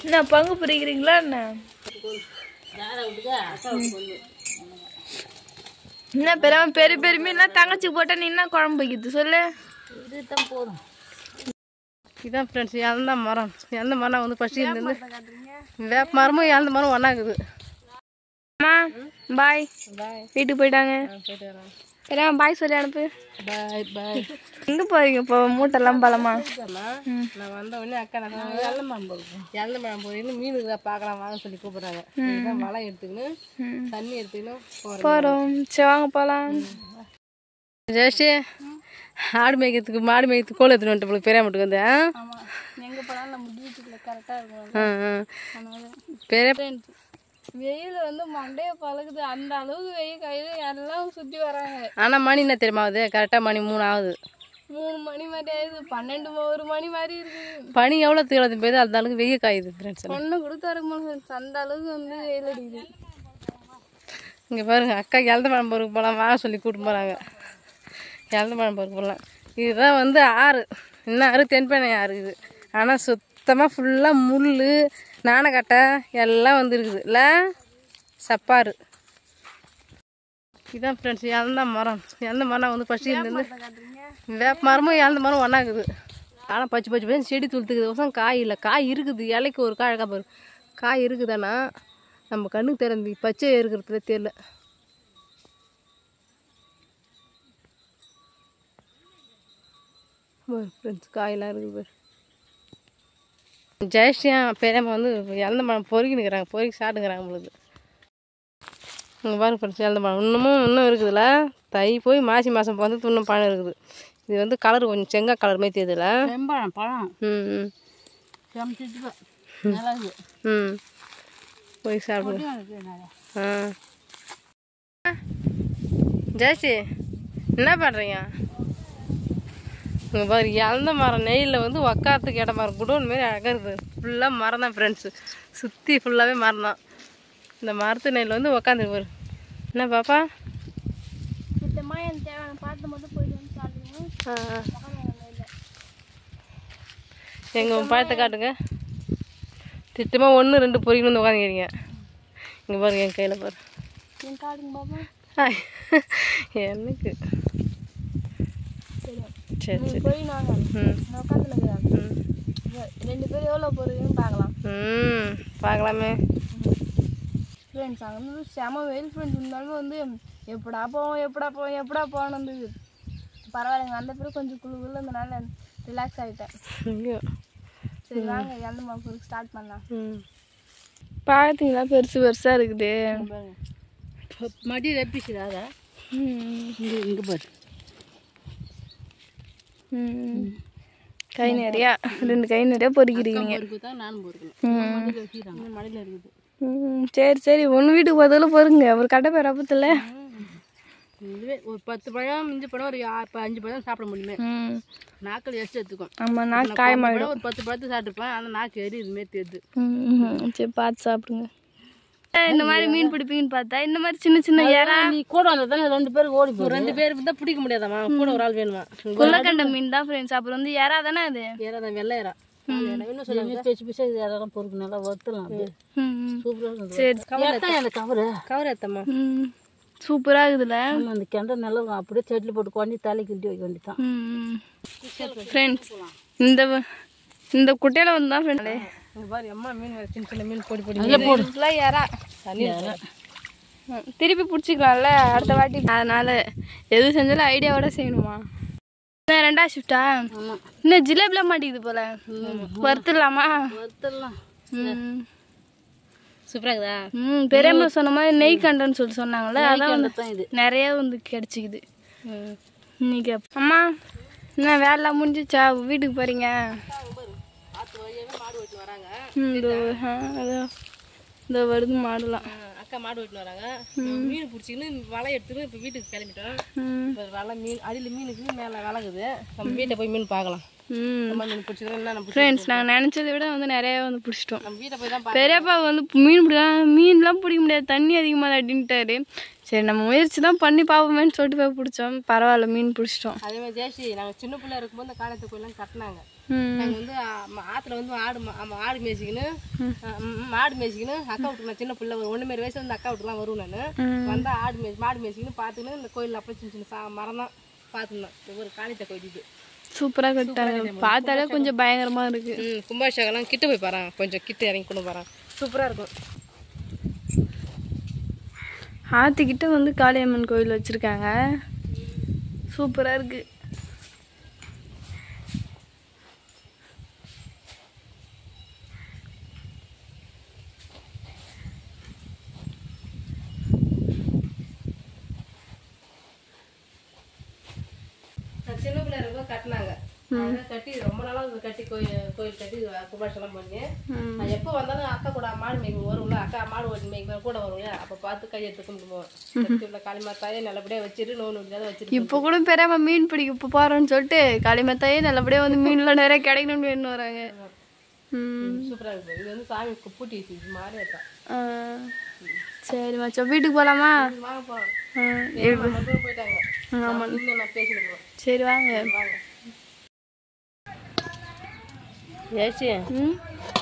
என்ன பங்கு பிரிக்கிறீங்களா என்ன? என்ன பெரிய பெரிய பெரிய மீன்லாம் தங்கச்சி போட்டா நீ என்ன குழம்பு வைக்கிறது சொல்லு. இதுதான் போதும். இதான் ஃப்ரெண்ட்ஸ் இழந்த மரம். இழந்த மரம் வந்து ஃபஸ்ட்டு இருந்து வேப்ப மரமும் இழந்த மரம் ஒன்றாக்குது. அம்மா பாய். பாய். வீட்டுக்கு போயிட்டாங்க. போயிட்டு வரேன். பெரிய பாய் சொல்லி அனுப்பு. பாய் பாய். எங்கே போறீங்க இப்போ மூட்டைலாம் பலமா? நான் வந்த உடனே அக்கா நான் இழந்த மரம் போகிறேன். இழந்த மரம் போகிறீங்க மீனுக்கு தான் பார்க்கலாம் வாங்க சொல்லி கூப்பிட்றாங்க. இதுதான் வலை எடுத்துக்கணும் தண்ணி எடுத்துக்கணும் போகிறோம். சரி வாங்க போகலாம். ஜெயஸ்ரீ ஆடு மேய்க்கிறதுக்கு மாடு மேய்க்கிறதுக்கு கோல் எடுத்துன்னு வந்துட்டு பெரிய மட்டுக்கு வந்து எங்கே போனாலும் நம்ம வீட்டுக்குள்ள கரெக்டாக இருக்கும். பெரிய வெயில் வந்து மண்டையை பழகுது. அந்த அளவுக்கு வெயில் கையில் எல்லாம் சுற்றி வராங்க. ஆனால் மணி என்ன தெரியுமா ஆகுது? கரெக்டாக மணி 3 ஆகுது. 3 மணி மாதிரி ஆகுது. 12 1 மணி மாதிரி இருக்குது. பனி எவ்வளோ தீவிரம் போயிது அந்த அளவுக்கு வெயில் காயுது ஃப்ரெண்ட்ஸ். ஒன்று கொடுத்து தரமா அந்த அளவுக்கு வந்து வெயில் அடிக்குது. இங்கே பாருங்க அக்கா இழந்த மரம் பொறுக்கு போகலாம் வாங்க சொல்லி கூப்பிட்டு போகிறாங்க. இழந்த மரம் பொறுக்கு போகலாம். இதுதான் வந்து ஆறு. இன்னும் ஆறு தென்பெண்ணை ஆறு இது. ஆனால் சுத்தமாக ஃபுல்லாக முள் நாணக்கட்டை எல்லாம் வந்து இருக்குது இல்லை சப்பாறு. இதுதான் ஃப்ரெண்ட்ஸ் இழந்த மரம். இழந்த மரம் வந்து ஃபஸ்ட்டு இருந்து வேப்ப மரமும் இழந்த மரம் ஒன்றாக்குது. ஆனால் பச்சை பச்சை பச்சை செடி துளுத்துக்குது. வருஷம் காய் இல்லை. காய் இருக்குது. இலைக்கு ஒரு காய் அழகாக பாரு. காய் இருக்குதானா நம்ம கண்ணுக்கு திறந்து பச்சை இருக்கிறதுல தெரியல. ஃப்ரெண்ட்ஸ் காயெல்லாம் இருக்குது பாரு. ஜெயஸ்ரீயா பெரியம்மா வந்து இழந்த மரம் பொறுக்கினுக்கிறாங்க. பொறுக்கி சாப்பிட்டுக்கிறாங்க உங்களுக்கு. இங்கே பாருங்க ஃப்ரெண்ட்ஸ் இழந்த மரம் இன்னும் இருக்குதுல்ல. தை போய் மாசி மாதம் வந்து இன்னும் பழம் இருக்குது. இது வந்து கலர் கொஞ்சம் செங்காய் கலர் மாதிரி தெரியுதுல்ல. செம்பழம் பழம். ம் ம் போய் சாப்பிடுங்க. ஜெயஸ்ரீ என்ன பண்ணுறீங்க? இங்கே பாரு இழந்த மரம் நெய்யில் வந்து உக்காரத்துக்கு இடம் மரம் குடோன் மாரி அழகாக இருக்குது. ஃபுல்லாக மரம் தான் ஃப்ரெண்ட்ஸு. சுற்றி ஃபுல்லாகவே மரம் தான். இந்த மரத்து நெய்யில் வந்து உக்காந்துருக்கு பாரு. என்ன பாப்பா? எனக்கு தேவையான பார்த்து மட்டும் போயிட்டு வந்து சாப்பிடுங்க. எங்கள் பழத்தை காட்டுங்க. திட்டமாக 1 2 பொறிக்கணும் வந்து உட்காந்துக்கிறீங்க. இங்கே பாருங்க என் கையில் பாரு. என் காடுங்க பாப்பா. எனக்கு சரி சரி போய் நாங்கள் உட்காந்துருக்குறாங்க. 2 பேர் எவ்வளோ போகிறீங்கன்னு பார்க்கலாம். பார்க்கலாமே ஃப்ரெண்ட்ஸ். அங்கே வந்து செம வெயில் ஃப்ரெண்ட்ஸ். இருந்தாலும் வந்து எப்படா போவோம் இருந்தது. பரவாயில்லைங்க. அந்த பேர் கொஞ்சம் குழுக்குள்ள இருந்தனால ரிலாக்ஸ் ஆகிட்டேன். சரி வாங்க இழந்த மரம் பொறுக்கு ஸ்டார்ட் பண்ணலாம். பார்த்தீங்களா பெருசு பெருசாக இருக்குது. மடி ரெப்பிச்சுடாத. இங்கே பாரு. கை நிறையா 2 கை நிறையா பொறுக்கிறீங்க. நானும் பொறுக்கணும். மடியில் இருக்குது. சரி ஒன்று வீட்டுக்கு போகிறதுல பொறுங்க. ஒரு கட்டை பேர் அப்பத்தில் இதுவே ஒரு 10 பழம் மிஞ்சி பழம் ஒரு 5 பழம் சாப்பிட முடியுமே. நாக்கில் எரிச்சு எடுத்துக்கும். ஆமாம் நாக்கு காயமாயிடும். ஒரு 10 பழத்தை சாப்பிட்டுருப்பேன். ஆனால் நாக்கு எரி இதுமாரி தெரியுது. சரி பார்த்து சாப்பிடுங்க. இந்த மாதிரி மீன் பிடிப்பீங்கன்னு பார்த்தா இந்த மாதிரி சின்ன சின்ன ஏரா நீ கூட வந்தால் தானே 2 பேருக்கு ஓடி போகும். 2 பேருக்கு தான் பிடிக்க முடியாதாம்மா. கூட ஒரு ஆள் வேணுமா? குள்ளக்கண்ட மீன் தான் ஃப்ரெண்ட்ஸ். அப்புறம் வந்து ஏரா தானே அது. ஏரா தான் வெள்ளை ஏரா. இன்னும் சொல்லுங்க பேச்சு பேசி ஏறாதான் பொறுக்கு நல்லா வறுத்தலாம். சூப்பராக சரி அந்த கவர் ஏற்றம்மா. சூப்பராக இருக்குதுல்ல. அந்த கிணறு நல்லா அப்படியே செட்டில் போட்டு குழந்தை தலை கிண்டி வைக்க வேண்டியதான். ஃப்ரெண்ட்ஸ் இந்த குட்டையில் வந்து தான் ஃப்ரெண்ட்ஸ் பாரு அம்மா மீன் சின்ன சின்ன மீன் பொடி பொடி ஃபுல்லாக ஏறா திருப்பி பிடிச்சிக்கலாம்ல அடுத்த வாட்டி. அதனால எது செஞ்சாலும் ஐடியாவோட செய்யணுமா? 2ஆவது ஷிஃப்டா? இன்னும் ஜிலேபிலாம் மாட்டேங்குது போல. வறுத்துடலாமா? வறுத்தலாம். சூப்பராக இருக்குதா? பெரியம்மா சொன்ன மாதிரி நெய் கண்டன்னு சொல்லி சொன்னாங்கல்ல. அதான் வந்து நிறைய வந்து கிடச்சிக்குது இன்னைக்கு. அம்மா என்ன வேலைலாம் முடிஞ்சிச்சா? வீட்டுக்கு போகிறீங்க? இதோ வருது மாடுலாம். அக்கா மாடு வெட்டின்னு வராங்க. மீன் பிடிச்சிக்கின்னு வலை எடுத்துன்னு இப்போ வீட்டுக்கு கிளம்பிட்டோம். இப்போ வலை மீன் அடியில் மீனுக்கு மேலே வளகுது. நம்ம வீட்டை போய் மீன் பார்க்கலாம். மீன் பிடிச்சிக்கிறோம். ஃப்ரெண்ட்ஸ் நாங்கள் நினச்சதை விட வந்து நிறைய வந்து பிடிச்சிட்டோம். நம்ம வீட்டை போய் தான் பெரியப்பா வந்து மீன் மீன்லாம் பிடிக்க முடியாது தண்ணி அதிகமாக அப்படின்ட்டாரு. சரி நம்ம முயற்சி தான் பண்ணி பார்ப்போமேன்னு சொல்லிட்டு போய் பிடிச்சோம். பரவாயில்ல மீன் பிடிச்சிட்டோம். அதே மாதிரி ஜெயஸ்ரீ நாங்கள் சின்ன பிள்ளை இருக்கும்போது இந்த காலத்து கோயிலாம் கட்டினாங்க. நாங்கள் வந்து ஆற்றுல வந்து ஆடு மேய்ச்சிக்கின்னு அக்கா வீட்டுக்கு நான் சின்ன பிள்ளை ஒரு 1 மாரி வயசு வந்து அக்கா வீட்டுக்குலாம் வருவேன் நான் வந்தால் மாடு மேய்ச்சிக்கின்னு பார்த்துக்கின்னு இந்த கோயிலில் அப்போ சின்ன சின்ன மரம் தான் பார்த்துருந்தேன் ஒரு காணித்த கோயில் இது சூப்பராக கட்டாங்க, பார்த்தாலே கொஞ்சம் பயங்கரமா இருக்கு. கும்பாபிஷேகம்லாம் கிட்ட போய் பாருங்க, கொஞ்சம் கிட்ட இறங்கி கொண்டு போகிறான், சூப்பராக இருக்கும். ஆற்றுக்கிட்ட வந்து காளியம்மன் கோயில் வச்சுருக்காங்க, சூப்பராக இருக்குது. சின்ன பிள்ளை இருக்கும் கட்டினாங்க, கட்டி ரொம்ப நாளாக கட்டி கோயில் கட்டி கும்பாபிஷேகம் பண்ணி நான் எப்போ வந்தாலும் அக்கா கூட மாடு மேய்க்கு வரும்ல, அக்கா மாடு ஓட்டி மேய்க்கு கூட வரும்ல, அப்போ பார்த்து கையெடுத்து கும்பிடுவோம். காளிமாத்தாயே நல்லபடியாக வச்சிரு, நோய் முடியாத வச்சிரு. இப்போ கூட பெரியம்மா மீன் பிடிக்க போகிறோன்னு சொல்லிட்டு காளிமாத்தாயே நல்லபடியாக வந்து மீன்லாம் நிறைய கிடைக்கணும்னு வேணும் வராங்க. சூப்பராக இருக்கும். இது வந்து சாமி பூட்டி வச்சு மாறி இருக்கா. சரிம்மா, சரி வீட்டுக்கு போகலாமா? வாங்க போகிறோம், போயிட்டாங்க. ஆமாம், இன்னும் நான் பேசிடுவோம். சரி வாங்க.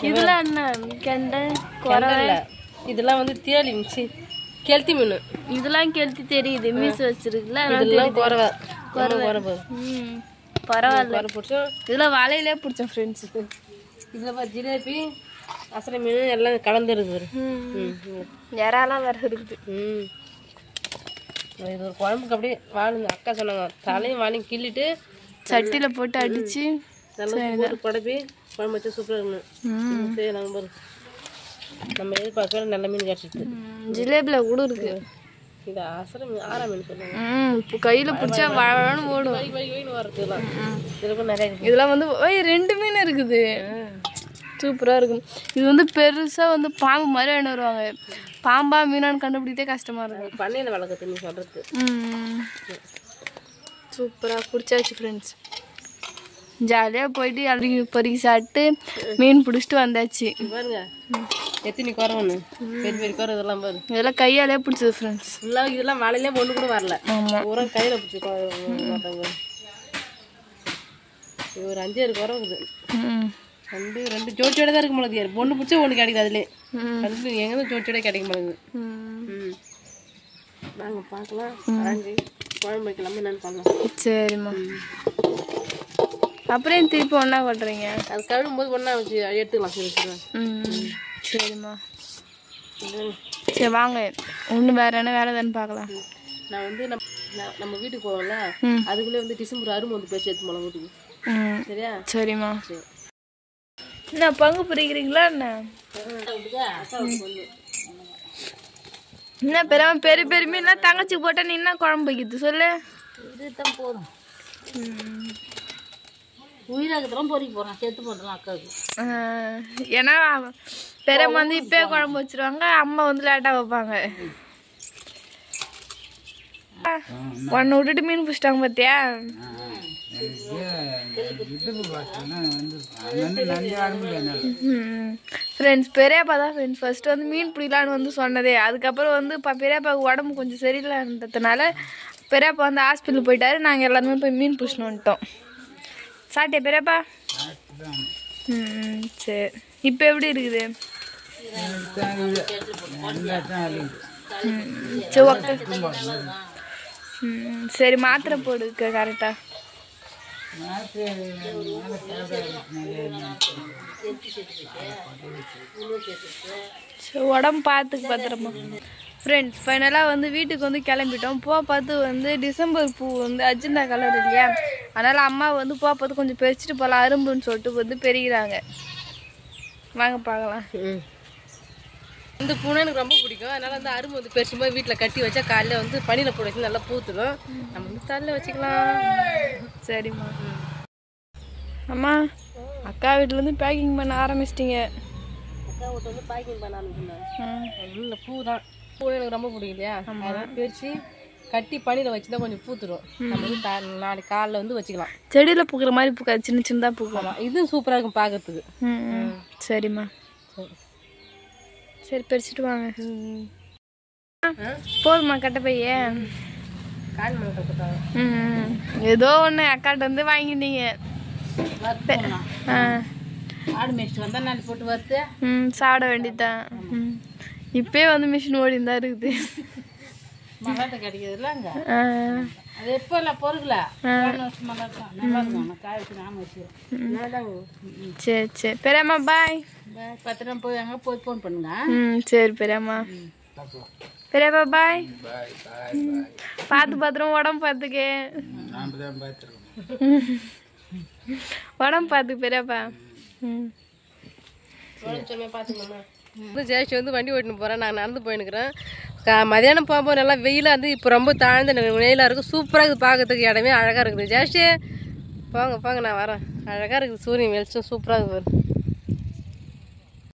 இதெல்லாம் என்ன கெண்டை குரல்? இதெல்லாம் வந்து தேலி கெளுத்தி மீன். இதெல்லாம் கெளுத்தி தெரியுது, மீசு வச்சிருக்குல்ல, பரவாயில்ல. இதெல்லாம் வலையிலே பிடிச்சோம் ஃப்ரெண்ட்ஸ். இதில் ஜிலேபி அசரை மீன் எல்லாம் கலந்துருது, இறாலாம் வேற இருக்குது. இது ஒரு குழம்புக்கு அப்படியே வாழுங்க. அக்கா சொன்னாங்க தலையும் வாழையும் கிள்ளிட்டு சட்டியில் போட்டு அடித்து நல்லா குழம்பி குழம்பு வச்சு சூப்பராக இருக்கணும். சரி நாங்கள் நம்ம எதிர்பார்க்க நல்ல மீன் கிடச்சிட்டு ஜிலேபியில் கூட இருக்கு. இது அசரை மீன், ஆறா மீன் சொன்னாங்க. இப்போ கையில் பிடிச்சா வாழன்னு ஓடும். வரதுலாம் இதுக்கும் நிறைய இருக்குது. இதெல்லாம் வந்து 2 மீன் இருக்குது, சூப்பராக இருக்கும். இது வந்து பெருசாக வந்து பாம்பு மாதிரி என்ன வருவாங்க, பாம்பா மீனான்னு கண்டுபிடித்தே கஷ்டமாக இருக்கும். பண்ணையில் வளர்க்குறது நீ சொல்கிறது. சூப்பராக பிடிச்சாச்சு ஃப்ரெண்ட்ஸ். ஜாலியாக போயிட்டு அழுகி பொறுக்கி சாப்பிட்டு மீன் பிடிச்சிட்டு வந்தாச்சு. பாருங்க எத்தனை குறவுன்னு, பெரிய பெரிய குறை இதெல்லாம் பாரு. இதெல்லாம் கையாலே பிடிச்சது ஃப்ரெண்ட்ஸ். ஃபுல்லாக இதெல்லாம் வலையிலே ஒன்று கூட வரல, பூரா கையில் பிடிச்சி மாட்டாங்க. இது ஒரு 5-6 குறவு இருக்குது. ரெண்டு ஜோட்டியோட தான் இருக்க முடியாது, ஒன்று பிடிச்சா ஒன்று கிடைக்குது. அதுலேயே ரெண்டு எங்கே ஜோட்டியோட கிடைக்க மாட்டேங்குது. நாங்கள் பார்க்கலாம், அரைஞ்சி குழம்பு வைக்கலாமா என்னன்னு பண்ணலாம். சரிம்மா, அப்புறம் திருப்பி ஒன்றா கொட்டுறீங்க? அது கழுவும் போது ஒன்றா வச்சு எடுத்துக்கலாம். சரி சரிம்மா, சரி வாங்க, ஒன்று வேறு என்ன வேலை தானே பார்க்கலாம். நான் வந்து நம்ம வீட்டுக்கு போவோம்ல, அதுக்குள்ளே வந்து டிசம்பர் 6 வந்து பேச்சு எடுத்து போகலாம் வீட்டுக்கு. சரியா? சரிம்மா. சரி, என்ன பங்கு பிரிக்கிறீங்களா என்ன? என்ன பெரிய பெரிய மீன்லாம் தங்கச்சி போட்டா நீ என்ன குழம்பு வைக்கிறது சொல்லு. இதுதான் போதும், உயிராகத்தெல்லாம் பொறிக்க போகிறேன், சேர்த்து போடுறேன் அக்காவுக்கு. ஏன்னா பெரியம்மா வந்து இப்போயே குழம்பு வச்சிருவாங்க, அம்மா வந்து லேட்டாக வைப்பாங்க. ஒன்று விட்டுட்டு மீன் பிடிச்சிட்டாங்க பார்த்தியா? ஃப்ரெண்ட்ஸ் பெரியப்பா தான் ஃப்ரெண்ட்ஸ் ஃபர்ஸ்ட் வந்து மீன் பிடிக்கலான்னு வந்து சொன்னதே. அதுக்கப்புறம் வந்து பெரியப்பாவுக்கு உடம்பு கொஞ்சம் சரியில்லைன்றதுனால பெரியப்பா வந்து ஹாஸ்பிட்டல் போயிட்டாரு. நாங்கள் எல்லாருமே போய் மீன் பிடிச்சின்னு வந்துட்டோம். சாப்பிட்டே பெரியப்பா? சரி, இப்போ எப்படி இருக்குது? சரி மாத்திரை போடுக்க கரெக்டா. உடம்பு பார்த்துக்கு பத்திரமா. ஃப்ரெண்ட்ஸ் ஃபைனலாக வந்து வீட்டுக்கு வந்து கிளம்பிட்டோம். பார்த்து வந்து டிசம்பர் பூ வந்து அஜெண்டா கலர் இல்லையா, அதனால் அம்மா வந்து பார்த்து கொஞ்சம் பறிச்சுட்டு போகலாம் அரும்புன்னு சொல்லிட்டு வந்து பெருகிறாங்க. வாங்க பார்க்கலாம். இந்த பூனை எனக்கு ரொம்ப பிடிக்கும், அதனால் வந்து அரும்பு வந்து பெருசும் போது வீட்டில் கட்டி வச்சா காலையில் வந்து பனியில் போட வச்சு நல்லா பூத்துடும். நம்ம வந்து தலையில் வச்சுக்கலாம். சரிம்மா. அம்மா அக்கா வீட்டிலேருந்து பேக்கிங் பண்ண ஆரம்பிச்சிட்டிங்க. அக்கா வீட்டில் வந்து பேக்கிங் பண்ண ஆரம்பிச்சிருந்தேன். இந்த பூ தான் பூ எனக்கு ரொம்ப பிடிக்கும் இல்லையா, அதெல்லாம் பிரித்து கட்டி பனியில் வச்சு தான் கொஞ்சம் பூத்துடும். நம்ம வந்து நாளைக்கு காலையில் வந்து வச்சுக்கலாம். செடியில் பூக்கிற மாதிரி பூக்காது, சின்ன சின்னதாக பூக்கலாம். இதுவும் சூப்பராக இருக்கும் பார்க்கறதுக்கு. சரிம்மா, சரி பறிச்சுட்டு வாங்க. போதுமா கட்ட பைய? கால் மணி கட்டுறாங்க. ஏதோ ஒன்று அக்காட்ட வந்து வாங்கிட்டீங்க. ஆடு மேய்ச்சிட்டு வந்தால் நாள் போட்டு வறுத்து சாப்பிட வேண்டியதுதான். இப்பயே வந்து மிஷின் ஓடின்னு தான் இருக்குது. மல்லாட்டை கிடைக்கிறதுல அங்கே அது எப்போ இல்லை பொருட்கள மல்லாட்டை நல்லா இருக்கும். நான் காய வச்சு நானும் வச்சுக்கிறேன். சரி சரி பெரியம்மா பாய். பத்திரம் போய் அங்கே போய் ஃபோன் பண்ணுங்க. சரி பெரியம்மா. பெரியப்பா பாய். பார்த்து பத்திரம் உடம்பு பார்த்துக்கே. உடம்பு பார்த்துக்கு பெரியப்பா. ஜெயஸ்ரீ வந்து வண்டி ஓட்டின்னு போகிறேன், நான் நடந்து போயின்னுக்கிறேன். மதியானம் போகும்போது நல்லா வெயிலாக இருந்து, இப்போ ரொம்ப தாழ்ந்த வெயிலாக இருக்குது. சூப்பராக இருக்குது, பார்க்கறதுக்கு இடமே அழகாக இருக்குது. ஜெயஸ்ரீ போங்க போங்க, நான் வரேன். அழகாக இருக்குது, சூரியன் வெளிச்சம் சூப்பராக இருக்குது.